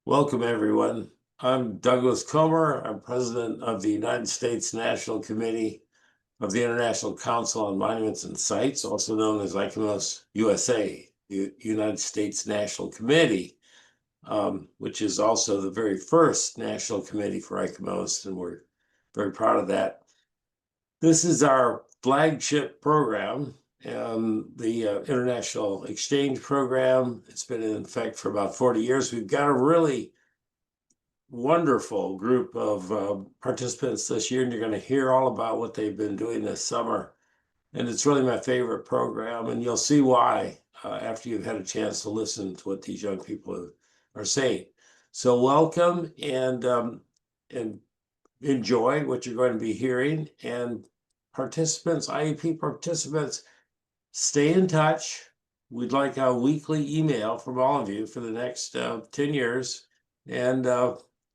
Welcome, everyone. I'm Douglas Comer. I'm president of the United States National Committee of the International Council on Monuments and Sites, also known as ICOMOS-USA, the United States National Committee, which is also the very first national committee for ICOMOS, and we're very proud of that. This is our flagship program, the International Exchange Program. It's been in effect for about 40 years. We've got a really wonderful group of participants this year, and you're going to hear all about what they've been doing this summer. And it's really my favorite program, and you'll see why after you've had a chance to listen to what these young people are saying. So welcome and enjoy what you're going to be hearing. And participants, IEP participants, stay in touch. We'd like a weekly email from all of you for the next 10 years. And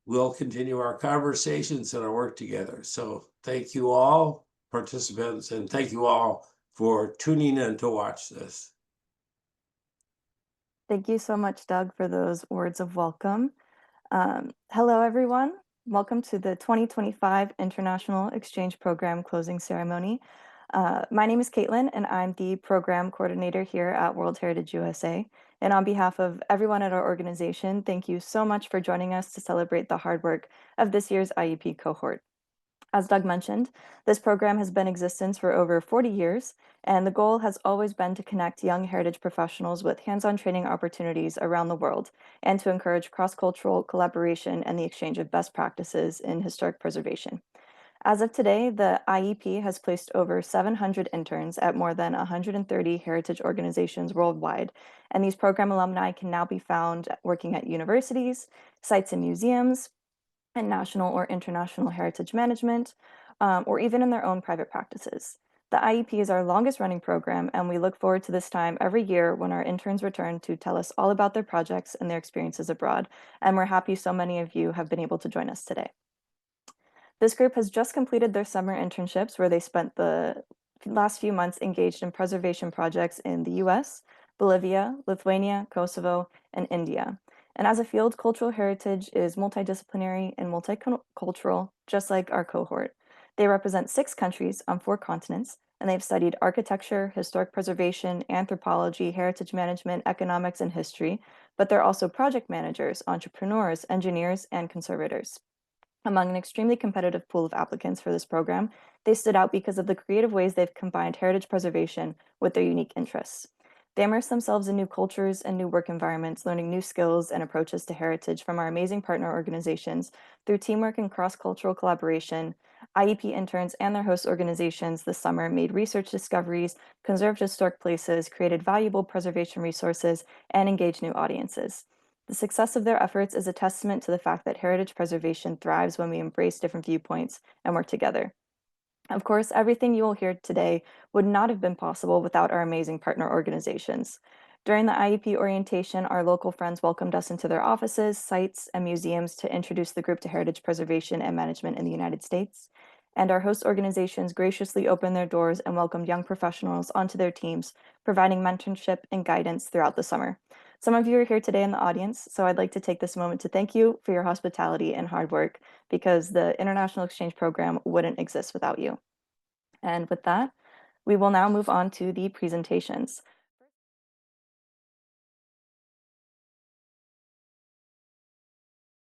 we'll continue our conversations and our work together. So thank you all, participants, and thank you all for tuning in to watch this. Thank you so much, Doug, for those words of welcome. Hello, everyone. Welcome to the 2025 International Exchange Program closing ceremony. My name is Caitlin, and I'm the program coordinator here at World Heritage USA. And on behalf of everyone at our organization, thank you so much for joining us to celebrate the hard work of this year's IEP cohort. As Doug mentioned, this program has been in existence for over 40 years, and the goal has always been to connect young heritage professionals with hands-on training opportunities around the world and to encourage cross-cultural collaboration and the exchange of best practices in historic preservation. As of today, the IEP has placed over 700 interns at more than 130 heritage organizations worldwide, and these program alumni can now be found working at universities, sites and museums, and national or international heritage management, or even in their own private practices. The IEP is our longest running program, and we look forward to this time every year when our interns return to tell us all about their projects and their experiences abroad. And we're happy so many of you have been able to join us today. This group has just completed their summer internships where they spent the last few months engaged in preservation projects in the US, Bolivia, Lithuania, Kosovo, and India. And as a field, cultural heritage is multidisciplinary and multicultural, just like our cohort. They represent 6 countries on 4 continents, and they've studied architecture, historic preservation, anthropology, heritage management, economics, and history, but they're also project managers, entrepreneurs, engineers, and conservators. Among an extremely competitive pool of applicants for this program, they stood out because of the creative ways they've combined heritage preservation with their unique interests. They immerse themselves in new cultures and new work environments, learning new skills and approaches to heritage from our amazing partner organizations through teamwork and cross-cultural collaboration. IEP interns and their host organizations this summer made research discoveries, conserved historic places, created valuable preservation resources, and engaged new audiences. The success of their efforts is a testament to the fact that heritage preservation thrives when we embrace different viewpoints and work together. Of course, everything you will hear today would not have been possible without our amazing partner organizations. During the IEP orientation, our local friends welcomed us into their offices, sites, and museums to introduce the group to heritage preservation and management in the United States. And our host organizations graciously opened their doors and welcomed young professionals onto their teams, providing mentorship and guidance throughout the summer. Some of you are here today in the audience, so I'd like to take this moment to thank you for your hospitality and hard work, because the International Exchange Program wouldn't exist without you. And with that, we will now move on to the presentations.